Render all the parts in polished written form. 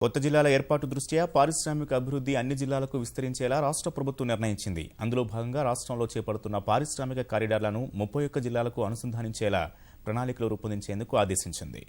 కొత్త జిల్లాల ఏర్పాటు దృష్ట్యా పారిశ్రామిక అభివృద్ధి అన్ని జిల్లాలకు విస్తరించేలా రాష్ట్ర ప్రభుత్వం నిర్ణయించింది. అందులో భాగంగా రాష్ట్రంలో చేపడుతున్న పారిశ్రామిక కారిడార్లను 31 జిల్లాలకు అనుసంధానించేలా ప్రణాళికలు రూపొందించేందుకు ఆదేశించింది.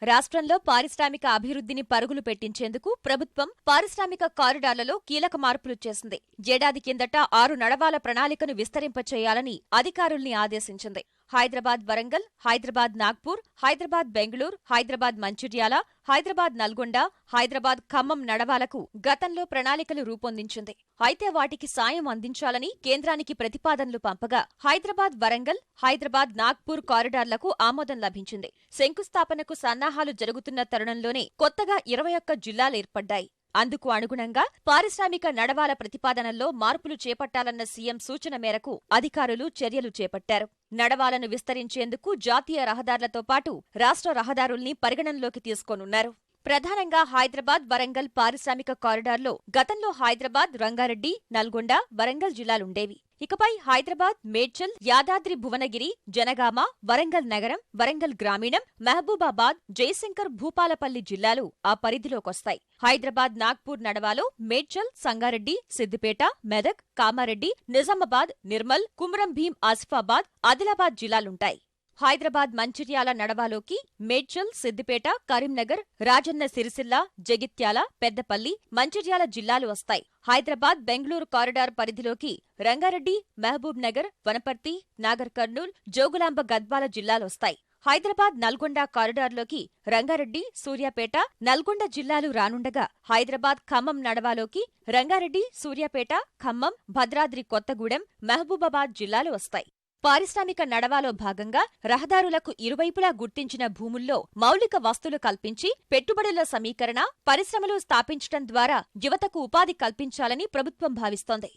రాష్ట్రంలో పారిశ్రామిక అభివృద్ధిని పరుగులు పెట్టించేందుకు ప్రభుత్వం పారిశ్రామిక కారిడార్లలో కీలక మార్పులు చేసింది. ఏడాది కిందట 6 నడవాల ప్రణాళికను విస్తరింపచేయాలని అధికారుల్ని ఆదేశించింది. హైదరాబాద్ వరంగల్, హైదరాబాద్ నాగ్పూర్, హైదరాబాద్ బెంగళూరు, హైదరాబాద్ మంచిర్యాల, హైదరాబాద్ నల్గొండ, హైదరాబాద్ ఖమ్మం నడవాలకు గతంలో ప్రణాళికలు రూపొందించింది. అయితే వాటికి సాయం అందించాలని కేంద్రానికి ప్రతిపాదనలు పంపగా హైదరాబాద్ వరంగల్, హైదరాబాద్ నాగ్పూర్ కారిడార్లకు ఆమోదం లభించింది. శంకుస్థాపనకు సన్నాహాలు జరుగుతున్న తరుణంలోనే కొత్తగా 21 జిల్లాలు ఏర్పడ్డాయి. అందుకు అనుగుణంగా పారిశ్రామిక నడవాల ప్రతిపాదనల్లో మార్పులు చేపట్టాలన్న సీఎం సూచన మేరకు అధికారులు చర్యలు చేపట్టారు. నడవాలను విస్తరించేందుకు జాతీయ రహదారులతో పాటు రాష్ట్ర రహదారుల్ని పరిగణనలోకి తీసుకోనున్నారు. ప్రధానంగా హైదరాబాద్ వరంగల్ పారిశ్రామిక కారిడార్లో గతంలో హైదరాబాద్, రంగారెడ్డి, నల్గొండ, వరంగల్ జిల్లాలుండేవి. ఇకపై హైదరాబాద్, మేడ్చల్, యాదాద్రి భువనగిరి, జనగామ, వరంగల్ నగరం, వరంగల్ గ్రామీణం, మహబూబాబాద్, జయశంకర్, భూపాలపల్లి జిల్లాలు ఆ పరిధిలోకొస్తాయి. హైదరాబాద్ నాగ్పూర్ నడవాలో మేడ్చల్, సంగారెడ్డి, సిద్దిపేట, మెదక్, కామారెడ్డి, నిజామాబాద్, నిర్మల్, కుమ్రం భీం, ఆసిఫాబాద్, ఆదిలాబాద్ జిల్లాలుంటాయి. హైదరాబాద్ మంచిర్యాల నడవాలోకి మేడ్చల్, సిద్దిపేట, కరీంనగర్, రాజన్న సిరిసిల్ల, జగిత్యాల, పెద్దపల్లి, మంచిర్యాల జిల్లాలు వస్తాయి. హైదరాబాద్ బెంగళూరు కారిడార్ పరిధిలోకి రంగారెడ్డి, మహబూబ్ నగర్, వనపర్తి, నాగర్ కర్నూల్, జోగులాంబ, గద్వాల జిల్లాలొస్తాయి. హైదరాబాద్ నల్గొండ కారిడార్లోకి రంగారెడ్డి, సూర్యాపేట, నల్గొండ జిల్లాలు రానుండగా హైదరాబాద్ ఖమ్మం నడవాలోకి రంగారెడ్డి, సూర్యాపేట, ఖమ్మం, భద్రాద్రి కొత్తగూడెం, మహబూబాబాద్ జిల్లాలు వస్తాయి. పారిశ్రామిక నడవాలో భాగంగా రహదారులకు ఇరువైపులా గుర్తించిన భూముల్లో మౌలిక వస్తువులు కల్పించి పెట్టుబడుల సమీకరణ, పరిశ్రమలు స్థాపించడం ద్వారా యువతకు ఉపాధి కల్పించాలని ప్రభుత్వం భావిస్తోంది.